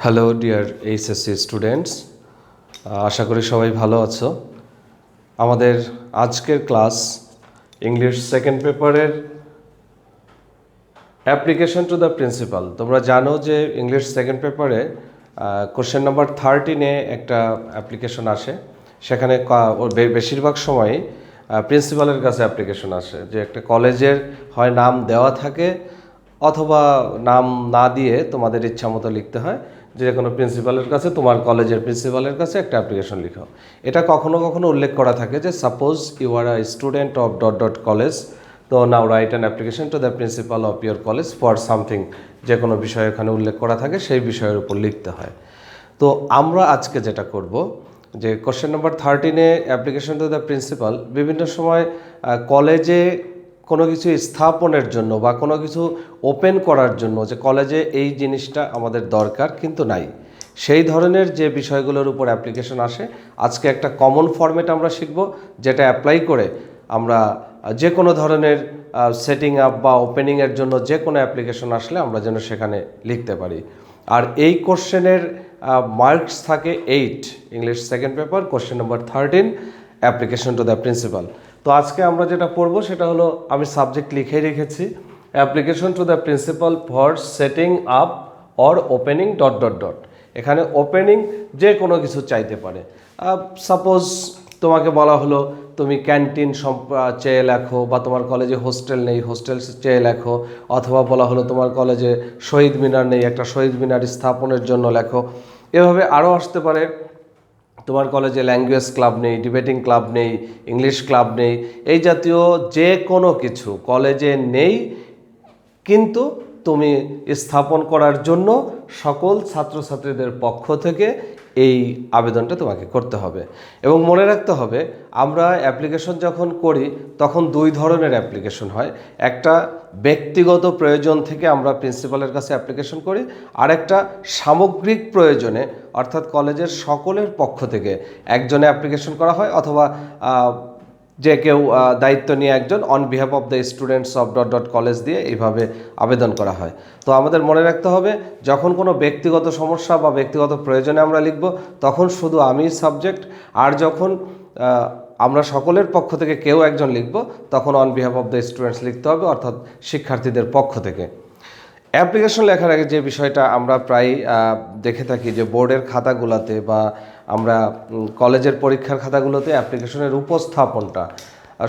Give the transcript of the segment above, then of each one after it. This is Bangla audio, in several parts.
হ্যালো ডিয়ার এইচএসসি স্টুডেন্টস, আশা করি সবাই ভালো আছো। আমাদের আজকের ক্লাস ইংলিশ সেকেন্ড পেপারের অ্যাপ্লিকেশন টু দ্য প্রিন্সিপাল। তোমরা জানো যে ইংলিশ সেকেন্ড পেপারে কোশ্চেন নাম্বার 13-এ একটা অ্যাপ্লিকেশন আসে। সেখানে বেশিরভাগ সময়ই প্রিন্সিপালের কাছে অ্যাপ্লিকেশন আসে, যে একটা কলেজের হয় নাম দেওয়া থাকে অথবা নাম না দিয়ে তোমাদের ইচ্ছা মতো লিখতে হয়, যে কোনো প্রিন্সিপালের কাছে, তোমার কলেজের প্রিন্সিপালের কাছে একটা অ্যাপ্লিকেশন লিখো। এটা কখনো কখনো উল্লেখ করা থাকে যে suppose you are a student of dot dot college, তো now write an application to the principal of your college for something. যে কোনো বিষয় এখানে উল্লেখ করা থাকে, সেই বিষয়ের উপর লিখতে হয়। তো আমরা আজকে যেটা করব, যে কোশ্চেন নাম্বার 13-এ অ্যাপ্লিকেশন টু দ্য প্রিন্সিপাল, বিভিন্ন সময় কলেজে কোনো কিছু স্থাপনের জন্য বা কোনো কিছু ওপেন করার জন্য, যে কলেজে এই জিনিসটা আমাদের দরকার কিন্তু নাই, সেই ধরনের যে বিষয়গুলোর উপর অ্যাপ্লিকেশন আসে, আজকে একটা কমন ফরম্যাট আমরা শিখব, যেটা অ্যাপ্লাই করে আমরা যে কোনো ধরনের সেটিং আপ বা ওপেনিংয়ের জন্য যে কোনো অ্যাপ্লিকেশন আসলে আমরা যেন সেখানে লিখতে পারি। আর এই কোশ্চেনের মার্কস থাকে 8, English second paper question number 13, application to the principal. তো আজকে আমরা যেটা পড়বো সেটা হলো, আমি সাবজেক্ট লিখে রেখেছি, application to the principal for setting up or opening dot dot dot. এখানে ওপেনিং যে কোনো কিছু চাইতে পারে। সাপোজ তোমাকে বলা হলো তুমি ক্যান্টিন চেয়ে লেখো, বা তোমার কলেজে হোস্টেল নেই, হোস্টেল চেয়ে লেখো, অথবা বলা হলো তোমার কলেজে শহীদ মিনার নেই, একটা শহীদ মিনার স্থাপনের জন্য লেখো। এভাবে আরও আসতে পারে, তোমার কলেজে ল্যাঙ্গুয়েজ ক্লাব নেই, ডিবেটিং ক্লাব নেই, ইংলিশ ক্লাব নেই, এই জাতীয় যে কোনো কিছু কলেজে নেই, কিন্তু তুমি স্থাপন করার জন্য সকল ছাত্রছাত্রীদের পক্ষ থেকে এই আবেদনটা তোমাকে করতে হবে। এবং মনে রাখতে হবে, আমরা অ্যাপ্লিকেশন যখন করি তখন দুই ধরনের অ্যাপ্লিকেশন হয়। একটা ব্যক্তিগত প্রয়োজন থেকে আমরা প্রিন্সিপালের কাছে অ্যাপ্লিকেশন করি, আর একটা সামগ্রিক প্রয়োজনে, অর্থাৎ কলেজের সকলের পক্ষ থেকে একজনে অ্যাপ্লিকেশন করা হয়, অথবা যে কেউ দায়িত্ব নিয়ে একজন on behalf of the students of dot dot college দিয়ে এইভাবে আবেদন করা হয়। তো আমাদের মনে রাখতে হবে, যখন কোনো ব্যক্তিগত সমস্যা বা ব্যক্তিগত প্রয়োজনে আমরা লিখব, তখন শুধু আমি সাবজেক্ট, আর যখন আমরা সকলের পক্ষ থেকে কেউ একজন লিখব, তখন on behalf of the students লিখতে হবে, অর্থাৎ শিক্ষার্থীদের পক্ষ থেকে। অ্যাপ্লিকেশন লেখার আগে যে বিষয়টা আমরা প্রায় দেখে থাকি, যে বোর্ডের খাতাগুলোতে বা আমরা কলেজের পরীক্ষার খাতাগুলোতে অ্যাপ্লিকেশনের উপস্থাপনটা,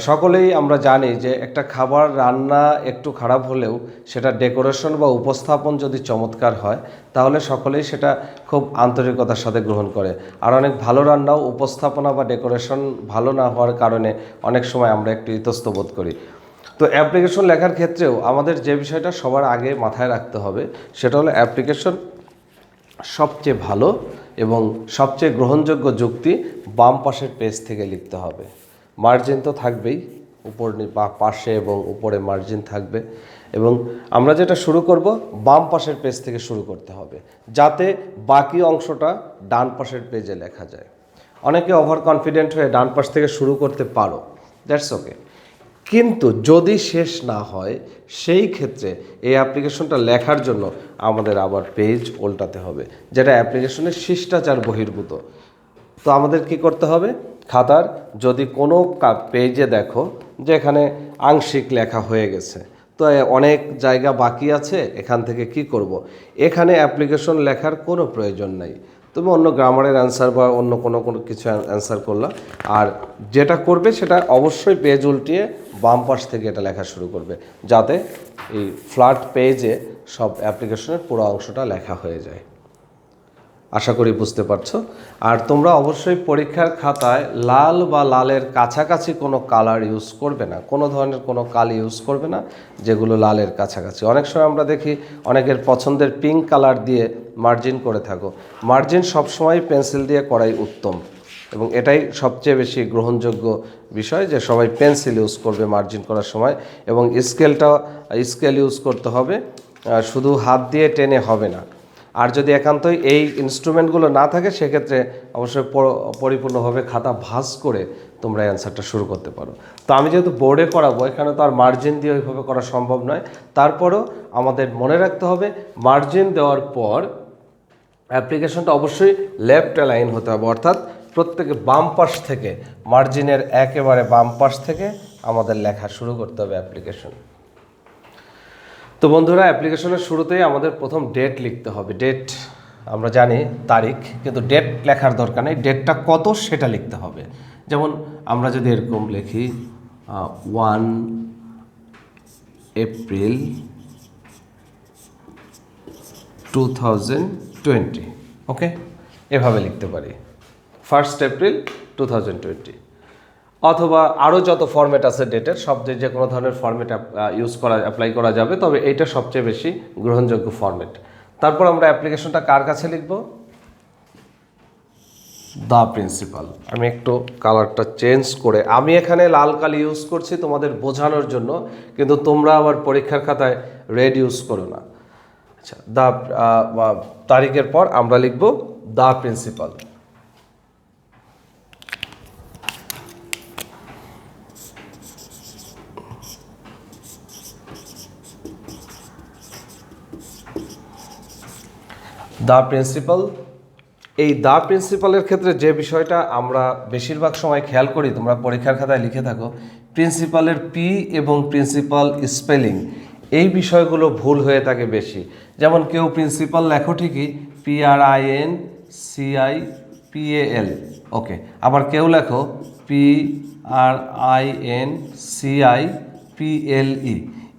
সকলেই আমরা জানি যে একটা খাবার রান্না একটু খারাপ হলেও সেটা ডেকোরেশন বা উপস্থাপন যদি চমৎকার হয়, তাহলে সকলেই সেটা খুব আন্তরিকতার সাথে গ্রহণ করে। আর অনেক ভালো রান্নাও উপস্থাপনা বা ডেকোরেশন ভালো না হওয়ার কারণে অনেক সময় আমরা একটু ইতস্তত বোধ করি। তো অ্যাপ্লিকেশন লেখার ক্ষেত্রেও আমাদের যে বিষয়টা সবার আগে মাথায় রাখতে হবে, সেটা হলো অ্যাপ্লিকেশন সবচেয়ে ভালো এবং সবচেয়ে গ্রহণযোগ্য যুক্তি বাম পাশের পেজ থেকে লিখতে হবে। মার্জিন তো থাকবেই, উপর বা পাশে এবং উপরে মার্জিন থাকবে, এবং আমরা যেটা শুরু করব বাম পাশের পেজ থেকে শুরু করতে হবে, যাতে বাকি অংশটা ডান পাশের পেজে লেখা যায়। অনেকে ওভার কনফিডেন্ট হয়ে ডান পাশ থেকে শুরু করতে পারো, দ্যাটস ওকে, কিন্তু যদি শেষ না হয়, সেই ক্ষেত্রে এই অ্যাপ্লিকেশনটা লেখার জন্য আমাদের আবার পেজ উল্টাতে হবে, যেটা অ্যাপ্লিকেশনের শিষ্টাচার বহির্ভূত। তো আমাদের কি করতে হবে, খাতার যদি কোনো পেজে দেখো যে এখানে আংশিক লেখা হয়ে গেছে, তো অনেক জায়গা বাকি আছে, এখান থেকে কি করব, এখানে অ্যাপ্লিকেশন লেখার কোনো প্রয়োজন নাই। তুমি অন্য গ্রামারের অ্যান্সার বা অন্য কোনো কিছু অ্যান্সার করলা, আর যেটা করবে সেটা অবশ্যই পেজ উল্টিয়ে বাম পাশ থেকে এটা লেখা শুরু করবে, যাতে এই ফ্ল্যাট পেজে সব অ্যাপ্লিকেশনের পুরো অংশটা লেখা হয়ে যায়। আশা করি বুঝতে পারছো। আর তোমরা অবশ্যই পরীক্ষার খাতায় লাল বা লালের কাছাকাছি কোনো কালার ইউজ করবে না, কোনো ধরনের কোনো কালি ইউজ করবে না যেগুলো লালের কাছাকাছি। অনেক সময় আমরা দেখি অনেকের পছন্দের পিঙ্ক কালার দিয়ে মার্জিন করে থাকো। মার্জিন সবসময় পেন্সিল দিয়ে করাই উত্তম, এবং এটাই সবচেয়ে বেশি গ্রহণযোগ্য বিষয়, যে সবাই পেন্সিল ইউজ করবে মার্জিন করার সময়, এবং স্কেল ইউজ করতে হবে, শুধু হাত দিয়ে টেনে হবে না। আর যদি একান্তই এই ইনস্ট্রুমেন্টগুলো না থাকে, সেক্ষেত্রে অবশ্যই পরিপূর্ণভাবে খাতা ভাঁজ করে তোমরা অ্যান্সারটা শুরু করতে পারো। তো আমি যেহেতু বোর্ডে করাবো, এখানে তো আর মার্জিন দিয়ে ওইভাবে করা সম্ভব নয়। তারপরও আমাদের মনে রাখতে হবে, মার্জিন দেওয়ার পর অ্যাপ্লিকেশনটা অবশ্যই লেফট অ্যালাইন হতে হবে, অর্থাৎ প্রত্যেকে বাম পাশ থেকে, মার্জিনের একেবারে বাম পাশ থেকে আমাদের লেখা শুরু করতে হবে অ্যাপ্লিকেশন। তো বন্ধুরা, অ্যাপ্লিকেশনের শুরুতেই আমাদের প্রথম ডেট লিখতে হবে। ডেট আমরা জানি তারিখ, কিন্তু ডেট লেখার দরকার নেই, ডেটটা কত সেটা লিখতে হবে। যেমন আমরা যদি এরকম লিখি 1 এপ্রিল 2020, ওকে, এভাবে লিখতে পারি 1 এপ্রিল 2020। অথবা আরও যত ফরম্যাট আছে ডেটের, সব যে কোনো ধরনের ফরম্যাট অ্যাপ্লাই করা যাবে, তবে এইটা সবচেয়ে বেশি গ্রহণযোগ্য ফরম্যাট। তারপর আমরা অ্যাপ্লিকেশনটা কার কাছে লিখব? The principal. আমি একটু কালারটা চেঞ্জ করে, আমি এখানে লাল কালি ইউজ করছি তোমাদের বোঝানোর জন্য, কিন্তু তোমরা আবার পরীক্ষার খাতায় রেড ইউজ করো না। আচ্ছা, তারিখের পর আমরা লিখব দ্য প্রিন্সিপাল। The principal. এই দ্য প্রিন্সিপালের ক্ষেত্রে যে বিষয়টা আমরা বেশিরভাগ সময় খেয়াল করি, তোমরা পরীক্ষার খাতায় লিখে থাকো, প্রিন্সিপালের পি এবং প্রিন্সিপাল স্পেলিং, এই বিষয়গুলো ভুল হয়ে থাকে বেশি। যেমন কেউ প্রিন্সিপাল লেখো ঠিকই PRINCIPAL, ওকে, আবার কেউ লেখো PRINCIPLE,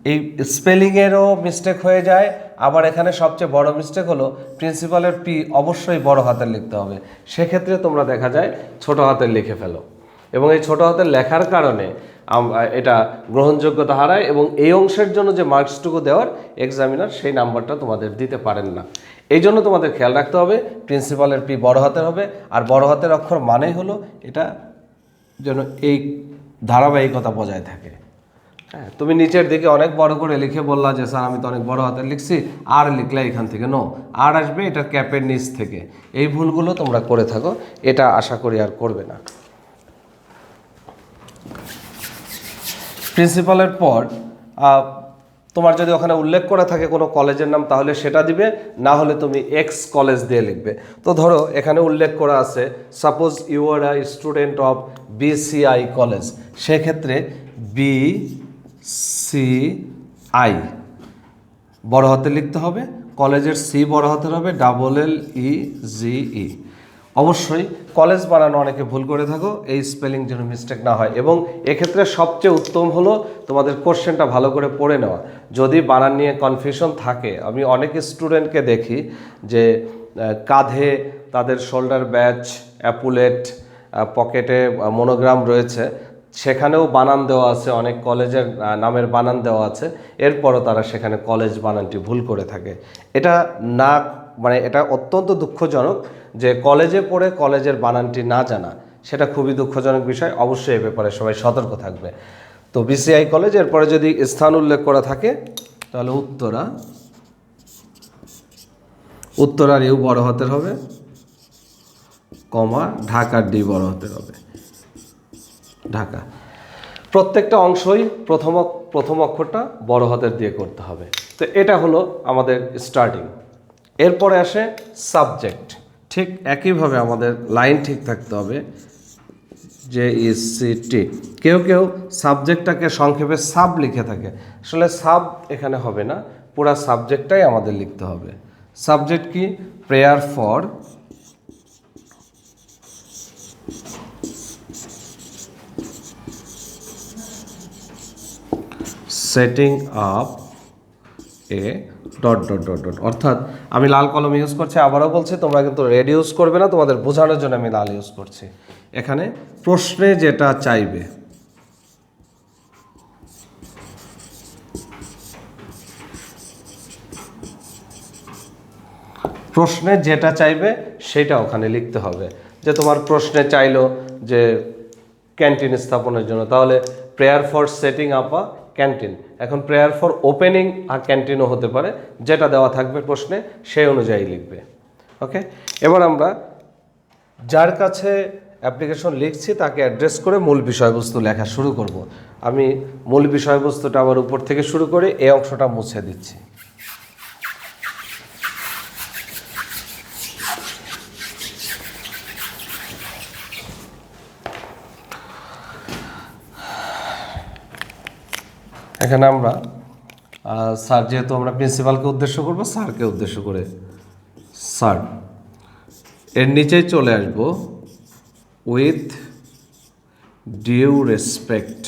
এই স্পেলিংয়েরও মিস্টেক হয়ে যায়। আবার এখানে সবচেয়ে বড় মিস্টেক হলো প্রিন্সিপালের পি অবশ্যই বড় হাতের লিখতে হবে, সেক্ষেত্রে তোমরা দেখা যায় ছোট হাতের লিখে ফেলো, এবং এই ছোট হাতের লেখার কারণে এটা গ্রহণযোগ্যতা হারায়, এবং এই অংশের জন্য যে মার্কসটুকু দেওয়ার এক্সামিনার সেই নাম্বারটা তোমাদের দিতে পারেন না। এই জন্য তোমাদের খেয়াল রাখতে হবে প্রিন্সিপালের পি বড় হাতের হবে, আর বড় হাতের অক্ষর মানেই হলো এটা যেন এই ধারাবাহিকতা বজায় থাকে। হ্যাঁ, তুমি নিচের দিকে অনেক বড় করে লিখে বললা যে স্যার আমি তো অনেক বড় হাতের লিখছি, আর লিখলে এখান থেকে নো, আর আসবে এটার ক্যাপের নিচ থেকে। এই ভুলগুলো তোমরা করে থাকো, এটা আশা করি আর করবে না। প্রিন্সিপালের পর তোমার যদি ওখানে উল্লেখ করা থাকে কোনো কলেজের নাম, তাহলে সেটা দিবে, না হলে তুমি এক্স কলেজ দিয়ে লিখবে। তো ধরো এখানে উল্লেখ করা আছে suppose you are a student of BCI college, সেক্ষেত্রে BCI বড় হাতে লিখতে হবে, কলেজের সি বড় হাতের হবে, LLEGE। অবশ্যই কলেজ বানানো অনেকে ভুল করে থাকো, এই স্পেলিং যেন মিস্টেক না হয়। এবং এক্ষেত্রে সবচেয়ে উত্তম হলো তোমাদের কোশ্চেনটা ভালো করে পড়ে নেওয়া। যদি বানান নিয়ে কনফিউশন থাকে, আমি অনেক স্টুডেন্টকে দেখি যে কাঁধে তাদের শোল্ডার ব্যাচ, অ্যাপুলেট, পকেটে মনোগ্রাম রয়েছে, সেখানেও বানান দেওয়া আছে, অনেক কলেজের নামের বানান দেওয়া আছে, এরপরও তারা সেখানে কলেজ বানানটি ভুল করে থাকে। এটা না, মানে এটা অত্যন্ত দুঃখজনক যে কলেজে পড়ে কলেজের বানানটি না জানা, সেটা খুবই দুঃখজনক বিষয়। অবশ্যই এ ব্যাপারে সবাই সতর্ক থাকবে। তো BCI কলেজ, এরপরে যদি স্থান উল্লেখ করা থাকে তাহলে উত্তরার ইউ বড় হাতের হবে, কমা ঢাকার ডি বড় হাতের হবে, ঢাকা। প্রত্যেকটা অংশই প্রথম অক্ষরটা বড় হাতের দিয়ে করতে হবে। তো এটা হলো আমাদের স্টার্টিং। এরপরে আসে সাবজেক্ট। ঠিক একইভাবে আমাদের লাইন ঠিক থাকতে হবে, JECT। কেউ সাবজেক্টটাকে সংক্ষেপে সাব লিখে থাকে, আসলে সাব এখানে হবে না, পুরা সাবজেক্টটাই আমাদের লিখতে হবে। সাবজেক্ট কি? প্রেয়ার ফর সেটিং আপ এ ... অর্থাৎ আমি লাল কলম ইউজ করছি, আবারও বলছি তোমরা কিন্তু রেড ইউজ করবে না, তোমাদের বোঝানোর জন্য আমি লাল ইউজ করছি। এখানে প্রশ্নে যেটা চাইবে, প্রশ্নে যেটা চাইবে সেটা ওখানে লিখতে হবে। যে তোমার প্রশ্নে চাইলো যে ক্যান্টিন স্থাপনের জন্য, তাহলে prayer for setting up a canteen. এখন প্রেয়ার ফর ওপেনিং আ ক্যান্টিনও হতে পারে, যেটা দেওয়া থাকবে প্রশ্নে সেই অনুযায়ী লিখবে। ওকে, এবার আমরা যার কাছে অ্যাপ্লিকেশন লিখছি তাকে অ্যাড্রেস করে মূল বিষয়বস্তু লেখা শুরু করব। আমি মূল বিষয়বস্তুটা আবার উপর থেকে শুরু করে এই অংশটা মুছে দিচ্ছি। এখানে আমরা স্যার, যেহেতু আমরা প্রিন্সিপালকে উদ্দেশ্য করব, স্যারকে উদ্দেশ্য করে স্যার, এর নিচেই চলে আসবো উইথ ডিউ রেসপেক্ট।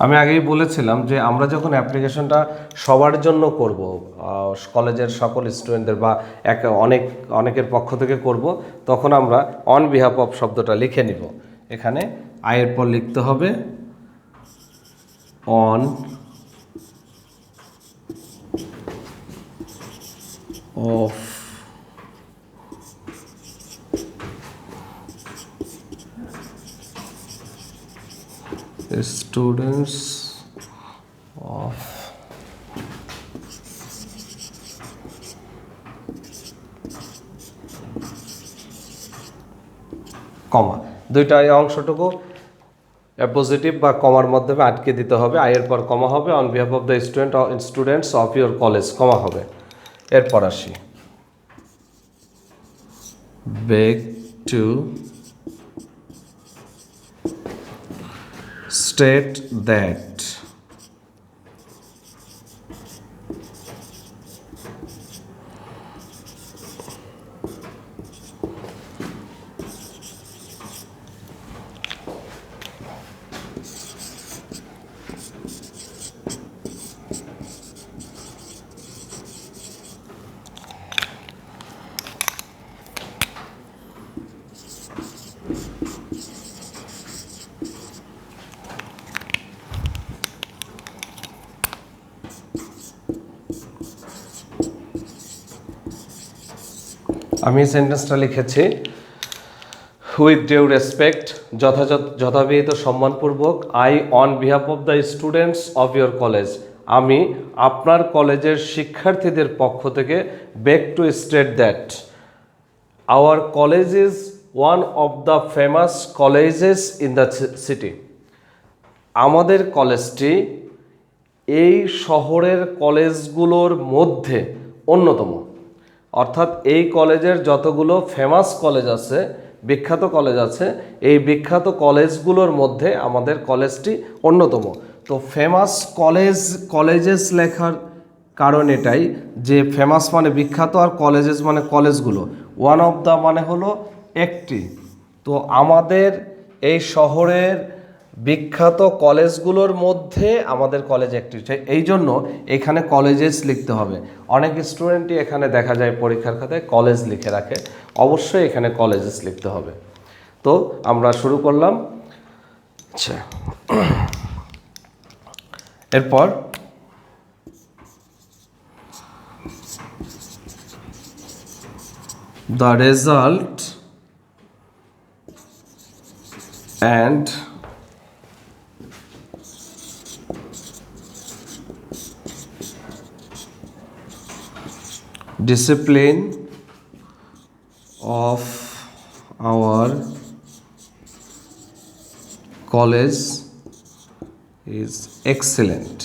আমি আগেই বলেছিলাম যে আমরা যখন অ্যাপ্লিকেশনটা সবার জন্য করব, কলেজের সকল স্টুডেন্টদের বা অনেকের পক্ষ থেকে করব, তখন আমরা অন বিহাফ অফ শব্দটা লিখে নিব। এখানে আয়ের পর লিখতে হবে অন অফ students of কমা, দুইটা এই অংশটুকু পজিটিভ বা কমার মাধ্যমে আটকে দিতে হবে। আয়ের পর কমা হবে, on behalf of the students of your college, comma হবে। এরপর আসি বেগ টু state that আমি সেন্টেন্সটা লিখেছি উইথ ডিউ রেসপেক্ট, যথাবিহিত সম্মানপূর্বক, I on behalf of the students of your college, আমি আপনার কলেজের শিক্ষার্থীদের পক্ষ থেকে beg to state that our college is one of the famous colleges in the city, আমাদের কলেজটি এই শহরের কলেজগুলোর মধ্যে অন্যতম। অর্থাৎ এই কলেজের যতগুলো ফেমাস কলেজ আছে, বিখ্যাত কলেজ আছে, এই বিখ্যাত কলেজগুলোর মধ্যে আমাদের কলেজটি অন্যতম। তো ফেমাস কলেজেস লেখার কারণ এটাই যে ফেমাস মানে বিখ্যাত, আর কলেজেস মানে কলেজগুলো, ওয়ান অফ দ্য মানে হলো একটি। তো আমাদের এই শহরের বিখ্যাত কলেজগুলোর মধ্যে আমাদের কলেজ একটি, এই জন্য এখানে কলেজেস লিখতে হবে। অনেক স্টুডেন্টই এখানে দেখা যায় পরীক্ষার খাতায় কলেজ লিখে রাখে, অবশ্যই এখানে কলেজেস লিখতে হবে। তো আমরা শুরু করলাম। আচ্ছা, এরপর the result and discipline of our college is excellent.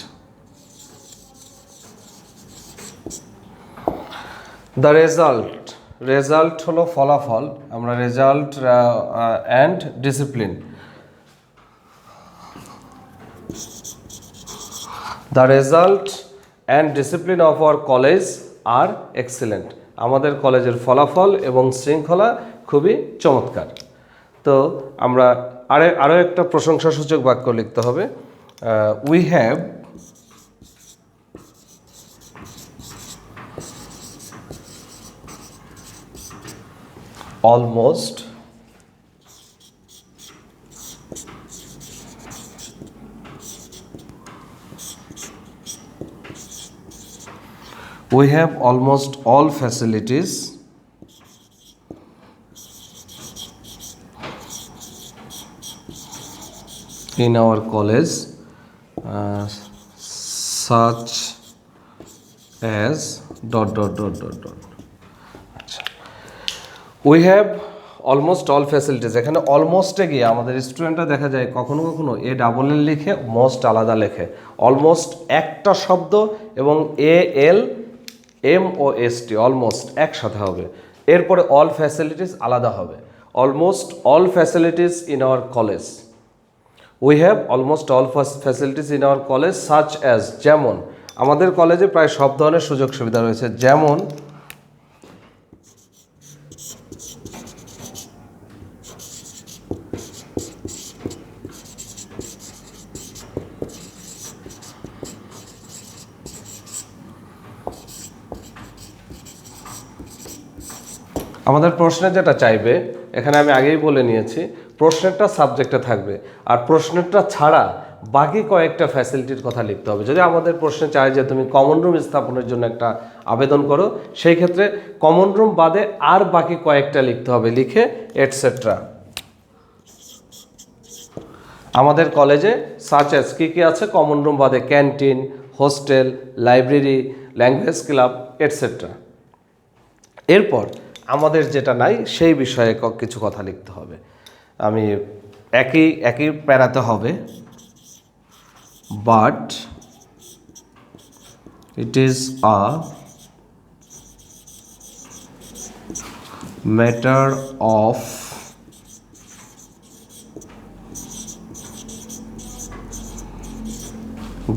The result হলো ফলাফল, আমরা result and discipline. The result and discipline of our college are excellent. আমাদের কলেজের ফলাফল এবং শৃঙ্খলা খুবই চমৎকার। তো আমরা আরও একটা প্রশংসাসূচক বাক্য লিখতে হবে। We have almost all facilities in our college such as ... We have almost all facilities, এখানে অলমোস্টে গিয়ে আমাদের স্টুডেন্টরা দেখা যায় কখনো কখনো এ ডাবল এল লিখে মোস্ট আলাদা লেখে। অলমোস্ট একটা শব্দ এবং A L M O S T almost একসাথে হবে, এরপরে অল ফ্যাসিলিটিস আলাদা হবে। Almost all facilities in our college, we have almost all facilities in our college such as, যেমন আমাদের কলেজে প্রায় সব ধরনের সুযোগ সুবিধা রয়েছে, যেমন আমাদের প্রশ্নে যেটা চাইবে, এখানে আমি আগেই বলে নিয়েছি প্রশ্নেরটা সাবজেক্টে থাকবে, আর প্রশ্নেরটা ছাড়া বাকি কয়েকটা ফ্যাসিলিটির কথা লিখতে হবে। যদি আমাদের প্রশ্নে চাই যে তুমি কমন রুম স্থাপনের জন্য একটা আবেদন করো, সেই ক্ষেত্রে কমন রুম বাদে আর বাকি কয়েকটা লিখতে হবে, লিখে এটসেট্রা। আমাদের কলেজে সাচ অ্যাজ কী কী আছে কমন রুম বাদে, canteen, hostel, library, language club etcetera. এরপর আমাদের যেটা নাই সেই বিষয়ে কিছু কথা লিখতে হবে। আমি একই প্যারাতে হবে, but it is a matter of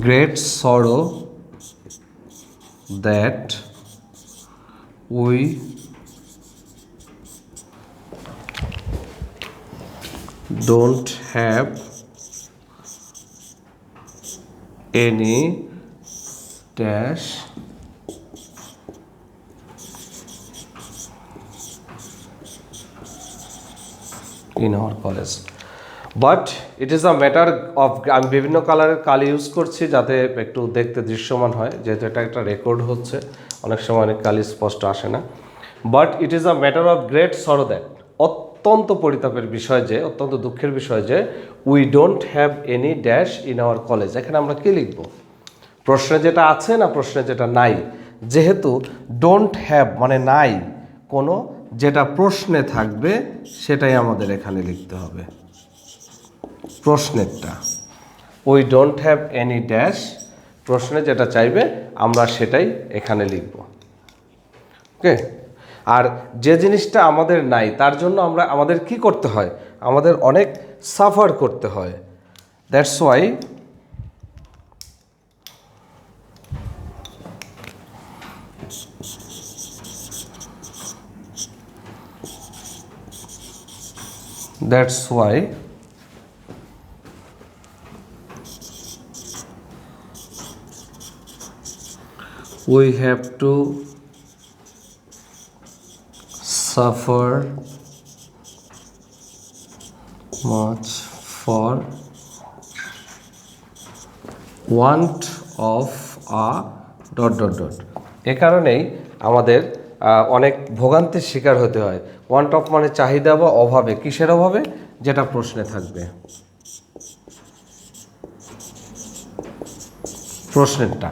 great sorrow that we don't have any dash in our college. But it is a matter of, আমি বিভিন্ন কালারের কালি ইউজ করছি যাতে একটু দেখতে দৃশ্যমান হয়, যেহেতু এটা একটা রেকর্ড হচ্ছে, অনেক সময় অনেক কালি স্পষ্ট আসে না। But it is a matter of great sorrow that, অত্যন্ত পরিতাপের বিষয় যে, অত্যন্ত দুঃখের বিষয় যে, we don't have any dash in our college. এখানে আমরা কী লিখব? প্রশ্নে যেটা আছে না প্রশ্নে যেটা নাই, যেহেতু ডোন্ট হ্যাভ মানে নাই কোনো, যেটা প্রশ্নে থাকবে সেটাই আমাদের এখানে লিখতে হবে, প্রশ্নেরটা। We don't have any dash, প্রশ্নে যেটা চাইবে আমরা সেটাই এখানে লিখব। ওকে, আর যে জিনিসটা আমাদের নাই তার জন্য আমাদের কি করতে হয়? আমাদের অনেক সাফার করতে হয়। That's why we have to suffer much for want of a ... এ কারণেই আমাদের অনেক ভোগান্তির শিকার হতে হয়। ওয়ান্ট অফ মানে চাহিদা বা অভাবে, কিসের অভাবে? যেটা প্রশ্নে থাকবে, প্রশ্নেরটা।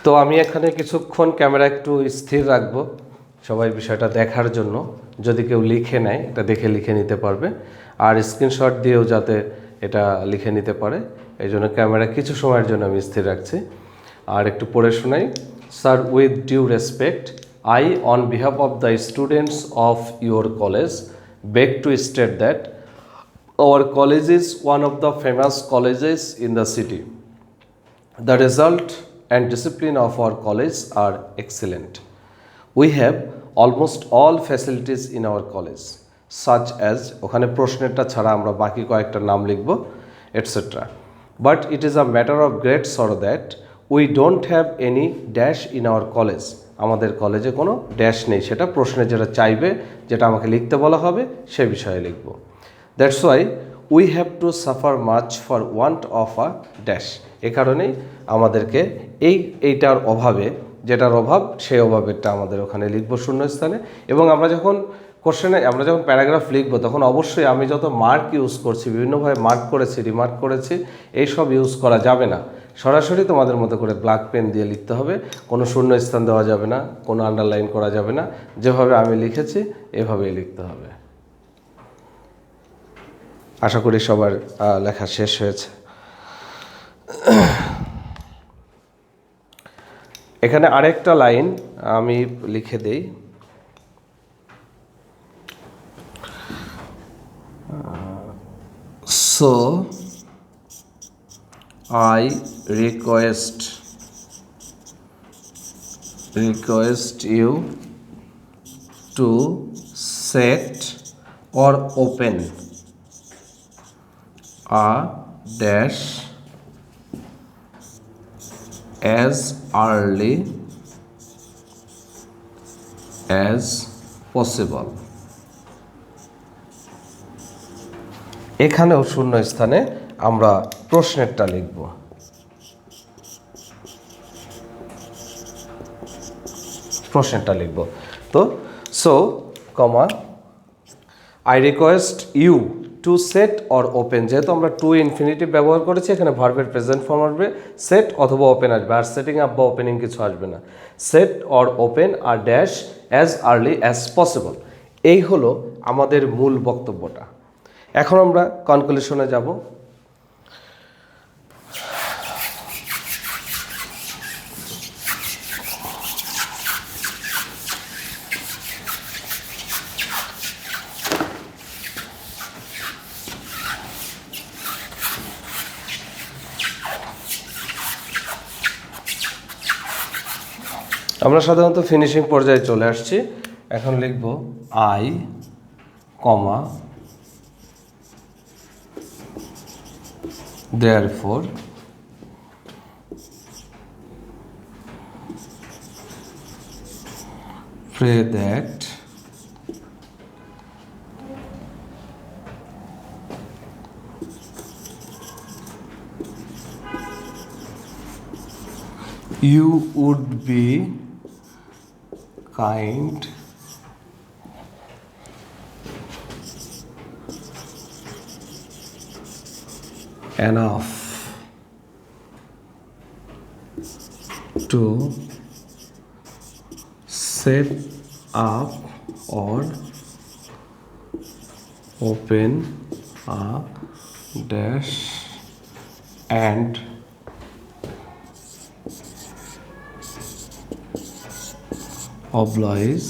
তো আমি এখানে কিছুক্ষণ ক্যামেরা একটু স্থির রাখবো সবাই বিষয়টা দেখার জন্য, যদি কেউ লিখে নেয় এটা দেখে লিখে নিতে পারবে, আর স্ক্রিনশট দিয়েও যাতে এটা লিখে নিতে পারে, এই জন্য ক্যামেরা কিছু সময়ের জন্য আমি স্থির রাখছি। আর একটু পড়ে শোনাই। Sir, with due respect, I, on behalf of the students of your college, beg to state that our college is one of the famous colleges in the city. The result and discipline of our college are excellent. We have almost all facilities in our college, such as, ওখানে প্রশ্নেরটা ছাড়া আমরা বাকি কয়েকটা নাম লিখব, etc. But it is a matter of great sorrow that we don't have any dash in our college. আমাদের কলেজে কোনো ড্যাশ নেই, সেটা প্রশ্নে যেটা চাইবে, যেটা আমাকে লিখতে বলা হবে সে বিষয়ে লিখব। That's why we have to suffer much for want of a dash. এ কারণেই আমাদেরকে এইটার অভাবে, যেটার অভাব সেই অভাবেরটা আমাদের ওখানে লিখব শূন্যস্থানে। এবং আমরা যখন প্যারাগ্রাফ লিখব তখন অবশ্যই আমি যত মার্ক ইউজ করছি, বিভিন্নভাবে মার্ক করেছি, রিমার্ক করেছি, এইসব ইউজ করা যাবে না। সরাসরি তোমাদের মতো করে ব্ল্যাক পেন দিয়ে লিখতে হবে, কোনো শূন্য স্থান দেওয়া যাবে না, কোনো আন্ডারলাইন করা যাবে না, যেভাবে আমি লিখেছি এভাবেই লিখতে হবে। আশা করি সবার লেখা শেষ হয়েছে। এখানে আরেকটা লাইন আমি লিখে দেই। So I request you to set or open a dash as early as possible. এখানেও শূন্য স্থানে আমরা প্রশ্নেরটা লিখব। তো so comma I request you to set or open, যেহেতু আমরা টু ইনফিনিটিভ ব্যবহার করেছি, এখানে ভার্বের প্রেজেন্ট ফর্ম আসবে, সেট অথবা ওপেন আসবে, আর সেটিং আপ বা ওপেনিং কিছু আসবে না। সেট অর ওপেন আর dash as early as possible, এই হলো আমাদের মূল বক্তব্যটা। এখন আমরা কনক্লুশনে যাব। আমরা সাধারণত ফিনিশিং পর্যায়ে চলে আসছি। এখন লিখব I comma therefore pray that you would be kind enough to set up or open a dash and oblige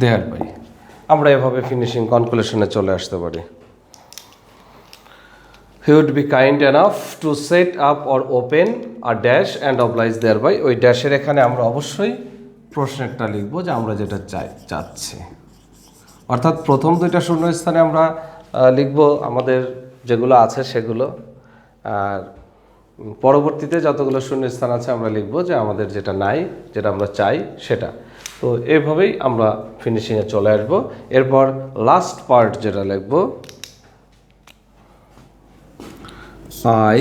thereby। আমরা এভাবে ফিনিশিং কনক্লুশনে চলে আসতে পারি। He would be kind enough to set up or open a dash and oblige thereby। ওই ড্যাশের এখানে আমরা অবশ্যই প্রশ্নেরটা লিখব যে আমরা যেটা চাচ্ছি, অর্থাৎ প্রথম দুইটা শূন্য স্থানে আমরা লিখব আমাদের যেগুলো আছে সেগুলো, আর পরবর্তীতে যতগুলো শূন্য স্থান আছে আমরা লিখব যে আমাদের যেটা নাই, যেটা আমরা চাই সেটা। তো এইভাবেই আমরা ফিনিশিংয়ে চলে আসবো। এরপর লাস্ট পার্ট যেটা লিখব, I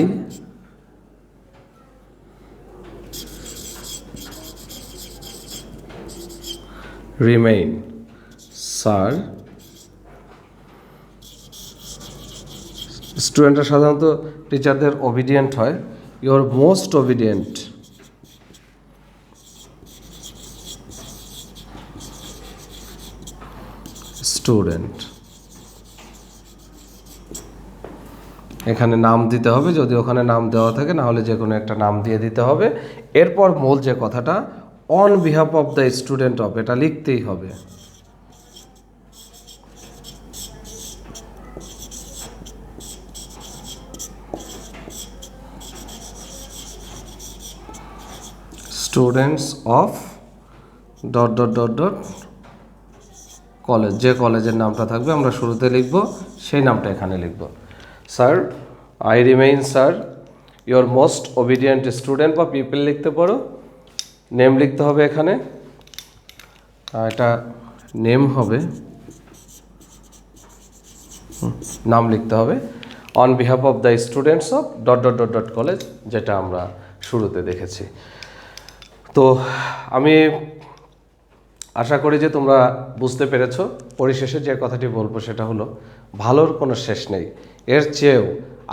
remain, sir। স্টুডেন্টরা সাধারণত টিচারদের ওবিডিয়েন্ট হয়। Your most obedient student. এখানে নাম দিতে হবে, যদি ওখানে নাম দেওয়া থাকে, না হলে যে কোনো একটা নাম দিয়ে দিতে হবে। এরপর মূল যে কথাটা on behalf of the student of, এটা লিখতেই হবে। Students of dot dot dot dot college, যে কলেজের নামটা থাকবে আমরা শুরুতে লিখব, সেই নামটা এখানে লিখব। Sir, I remain sir your most obedient student, বা পিপল লিখতে পারো। নেম লিখতে হবে এখানে, এটা নেম হবে, নাম লিখতে হবে। On behalf of the students of dot dot dot dot college, যেটা আমরা শুরুতে দেখেছি। তো আমি আশা করি যে তোমরা বুঝতে পেরেছো। পরিশেষে যে কথাটি বলবো সেটা হলো, ভালোর কোনো শেষ নেই, এর চেয়েও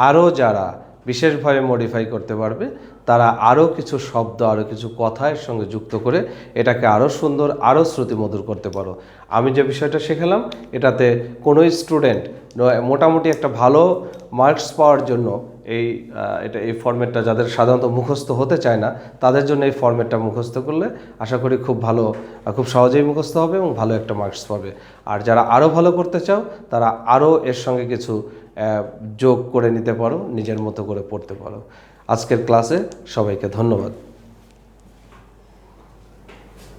আরও যারা বিশেষভাবে মডিফাই করতে পারবে তারা আরও কিছু শব্দ আরও কিছু কথা এর সঙ্গে যুক্ত করে এটাকে আরও সুন্দর আরও শ্রুতিমধুর করতে পারো। আমি যে বিষয়টা শেখালাম এটাতে কোনো স্টুডেন্ট মোটামুটি একটা ভালো মার্কস পাওয়ার জন্য এই ফরম্যাটটা যাদের সাধারণত মুখস্থ হতে চায় না তাদের জন্য এই ফরম্যাটটা মুখস্থ করলে আশা করি খুব সহজেই মুখস্থ হবে এবং ভালো একটা মার্কস পাবে। আর যারা আরও ভালো করতে চাও তারা আরও এর সঙ্গে কিছু যোগ করে নিতে পারো, নিজের মতো করে পড়তে পারো। আজকের ক্লাসে সবাইকে ধন্যবাদ।